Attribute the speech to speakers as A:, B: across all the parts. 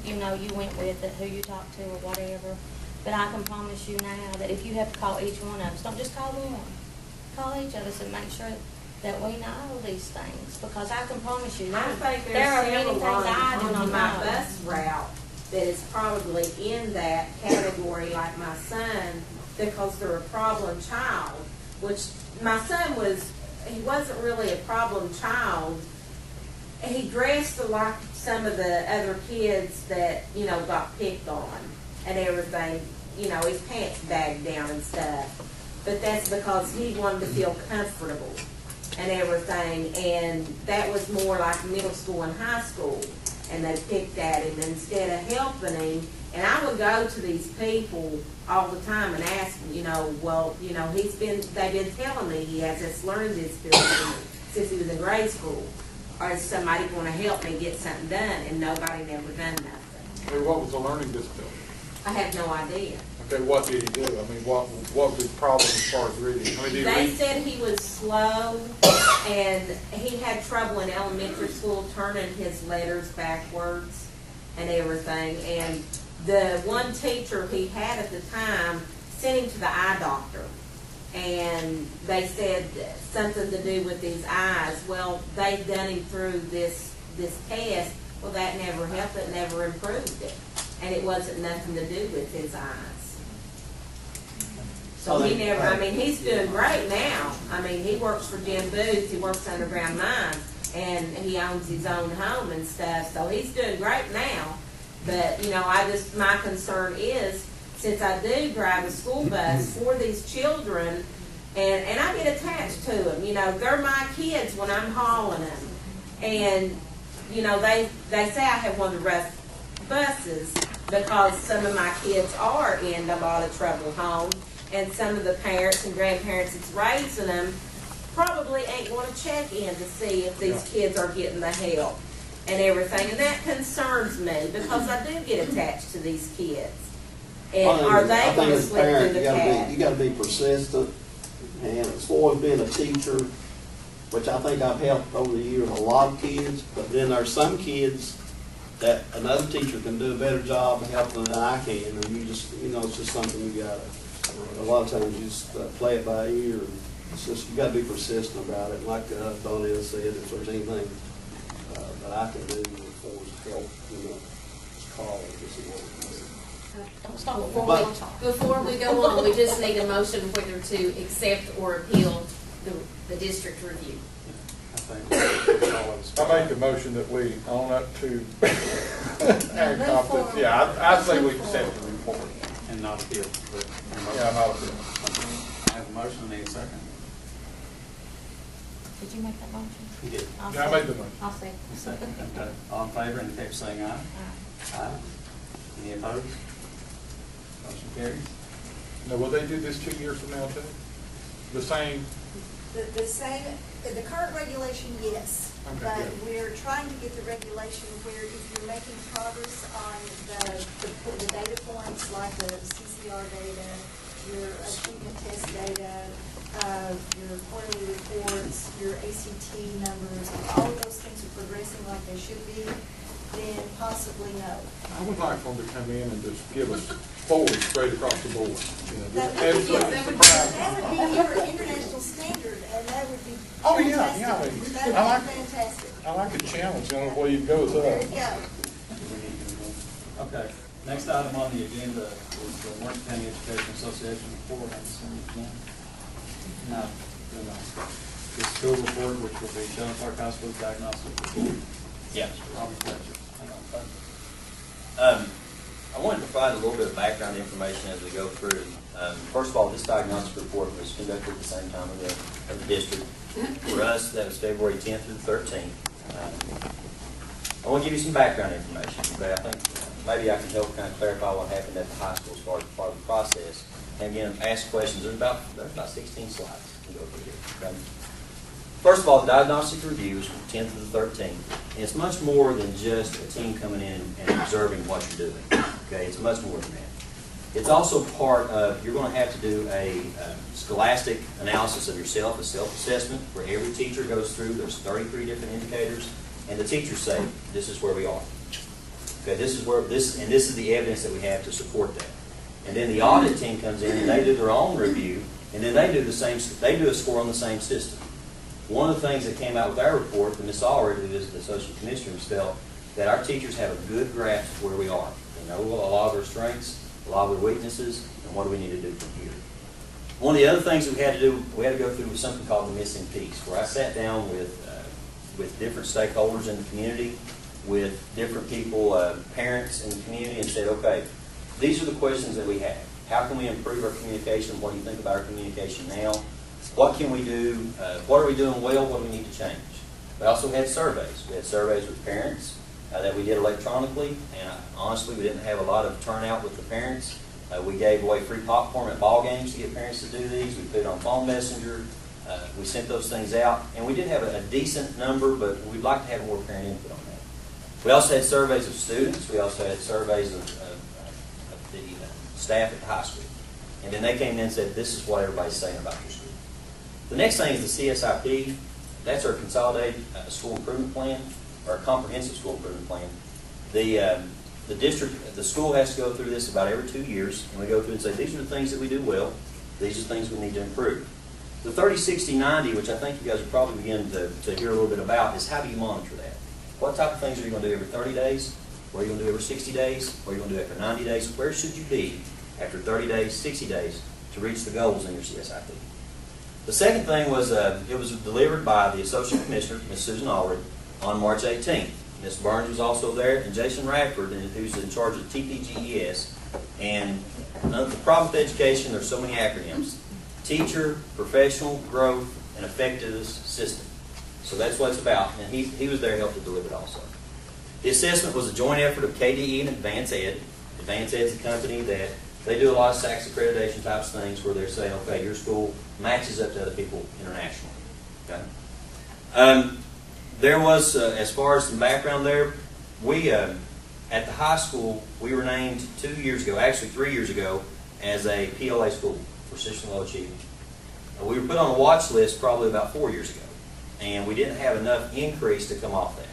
A: you know, you went with it, who you talked to or whatever. But I can promise you now that if you have to call each one of us, don't just call one. Call each of us and make sure that we know these things, because I can promise you
B: I think
A: there are many
B: several
A: things I do
B: on
A: not
B: my
A: know.
B: bus route that is probably in that category, like my son, because they're a problem child, which my son he wasn't really a problem child. He dressed like some of the other kids that, you know, got picked on and everything, you know, his pants bagged down and stuff. But that's because he wanted to feel comfortable and everything, and that was more like middle school and high school, and they picked at him instead of helping him. And I would go to these people all the time and ask them, you know, well, you know, they've been telling me he has this learning disability since he was in grade school. Or is somebody going to help me get something done? And nobody never done nothing.
C: Hey, what was the learning disability?
B: I have no idea.
C: Okay, what did he do? I mean, what was his problem as far as reading? I mean, did he
B: They
C: read?
B: said he was slow, and he had trouble in elementary school turning his letters backwards and everything. And the one teacher he had at the time sent him to the eye doctor, and they said something to do with his eyes. Well, they'd done him through this test. Well, that never helped. It never improved it, and it wasn't nothing to do with his eyes. So he never, I mean, he's doing great now. I mean, he works for Jim Booth, he works underground mines, and he owns his own home and stuff, so he's doing great now. But, you know, my concern is, since I do drive a school bus for these children, and I get attached to them, you know, they're my kids when I'm hauling them. And, you know, they say I have one of the rough buses because some of my kids are in a lot of trouble home. And some of the parents and grandparents that's raising them probably ain't going to check in to see if these kids are getting the help and everything. And that concerns me because I do get attached to these kids. And are they going to slip through the cracks?
D: You got to be persistent. And as far as being a teacher, which I think I've helped over the years a lot of kids, but then there's some kids that another teacher can do a better job of helping than I can. And you just, you know, it's just something you got to. A lot of times you just play it by ear. It's just, you got to be persistent about it. Like Donnell said, if there's anything that I can do as far as help, you know, just call it.
A: Don't stop
E: Before we go on, we just need a motion whether to accept or appeal the district review.
C: I make a motion that we own up to our competence. Yeah, I say we accept the report.
F: And not appeal.
C: Yeah, not appeal.
F: I have a motion, need a second.
A: Did you make that motion?
F: You did.
C: Yeah, I made the motion.
A: I'll say.
F: Second. Okay. All in favor, indicate by saying aye. Aye. Any opposed? Motion carries.
C: Now, will they do this 2 years from now too? The same?
G: The same, the current regulation, yes.
C: Okay,
G: But
C: good.
G: we're trying to get the regulation where if you're making progress on the data points, like the CCR data, your achievement test data, your quarterly reports, your ACT numbers, if all of those things are progressing like they should be, then possibly no.
C: I would like for them to come in and just give us 4 straight across the board. You know,
G: That
C: just
G: would be,
C: absolutely surprise.
G: that would be your international standard, and that would be
C: Oh, yeah,
G: fantastic.
C: yeah.
G: That would
C: I like-
G: be fantastic.
C: I like a challenge, you know, where you go with
G: There you
C: that.
G: go.
F: Okay. Next item on the agenda is the Martin County Education Association report. No. The school report, which will be Shelton Park High School diagnostic report.
H: Yeah.
F: Robert Fletcher.
H: I wanted to provide a little bit of background information as we go through. First of all, this diagnostic report was conducted at the same time of the district. For us, that was February 10th through the 13th. I want to give you some background information, okay? I think maybe I can help kind of clarify what happened at the high school as far as part of the process. And again, ask questions. There's about 16 slides to go through here, okay? First of all, the diagnostic review is from the 10th to the 13th. And it's much more than just a team coming in and observing what you're doing. Okay, it's much more than that. It's also part of, you're going to have to do a scholastic analysis of yourself, a self-assessment, where every teacher goes through. There's 33 different indicators. And the teachers say, this is where we are. Okay, this is the evidence that we have to support that. And then the audit team comes in and they do their own review, and then they do a score on the same system. One of the things that came out with our report, and Ms. Allred, who is the associate commissioner, felt that our teachers have a good grasp of where we are. They know a lot of their strengths, a lot of their weaknesses, and what do we need to do from here. One of the other things that we had to do, we had to go through was something called the missing piece, where I sat down with different stakeholders in the community, with different people, parents in the community, and said, okay, these are the questions that we have. How can we improve our communication? What do you think about our communication now? What can we do? What are we doing well? What do we need to change? We also had surveys. We had surveys with parents that we did electronically, and honestly, we didn't have a lot of turnout with the parents. We gave away free popcorn at ball games to get parents to do these. We put it on phone messenger. We sent those things out, and we did have a decent number, but we'd like to have more parent input on that. We also had surveys of students. We also had surveys of the staff at the high school. And then they came in and said, this is what everybody's saying about your school. The next thing is the CSIP. That's our Consolidated School Improvement Plan, or Comprehensive School Improvement Plan. The school has to go through this about every 2 years, and we go through and say, these are the things that we do well, these are the things we need to improve. The 30, 60, 90, which I think you guys are probably beginning to hear a little bit about, is how do you monitor that? What type of things are you going to do every 30 days? What are you going to do every 60 days? What are you going to do after 90 days? Where should you be after 30 days, 60 days to reach the goals in your CSIP? The second thing was, it was delivered by the Associate Commissioner, Ms. Susan Allred, on March 18th. Ms. Burns was also there, and Jason Radford, who's in charge of TPGES. And the problem with education, there's so many acronyms. Teacher, Professional, Growth, and Effectiveness System. So that's what it's about, and he was there to help to deliver it also. The assessment was a joint effort of KDE and Advance Ed. Advance Ed is a company that they do a lot of SACS accreditation types things where they're saying, okay, your school matches up to other people internationally. Okay? There was, as far as some background there, we, at the high school, we were named 2 years ago, actually 3 years ago, as a PLA school, persistent low achieving. We were put on a watch list probably about 4 years ago, and we didn't have enough increase to come off that.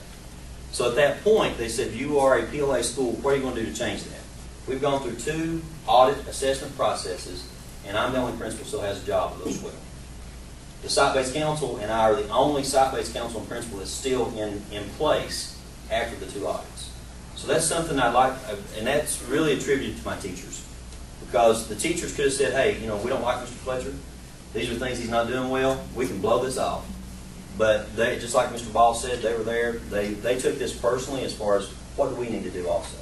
H: So at that point, they said, you are a PLA school, what are you going to do to change that? We've gone through 2 audit assessment processes, and I'm the only principal who still has a job of those 12. The site-based council and I are the only site-based council and principal that's still in place after the 2 audits. So that's something I'd like, and that's really attributed to my teachers. Because the teachers could have said, hey, we don't like Mr. Fletcher. These are things he's not doing well. We can blow this off. But they, just like Mr. Ball said, they were there. They took this personally as far as what do we need to do also.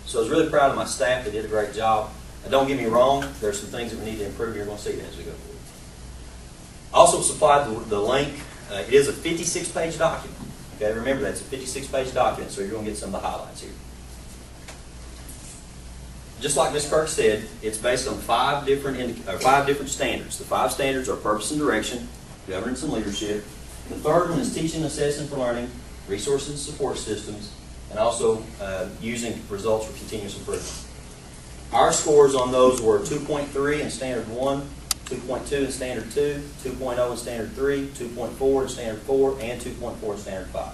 H: So I was really proud of my staff. They did a great job. And don't get me wrong, there's some things that we need to improve. You're going to see that as we go forward. Also supplied the link. It is a 56-page document. Okay, remember that. It's a 56-page document, so you're going to get some of the highlights here. Just like Ms. Kirk said, it's based on 5 different standards. The 5 standards are purpose and direction, governance and leadership. The third one is teaching, assessing for learning, resources and support systems, and also using results for continuous improvement. Our scores on those were 2.3 in Standard 1, 2.2 in Standard 2, 2.0 in Standard 3, 2.4 in Standard 4, and 2.4 in Standard 5.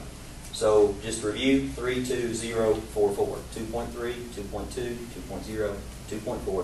H: So just to review, 3, 2, 0, 4, 4. 2.3, 2.2, 2.0, 2.4, 2.4.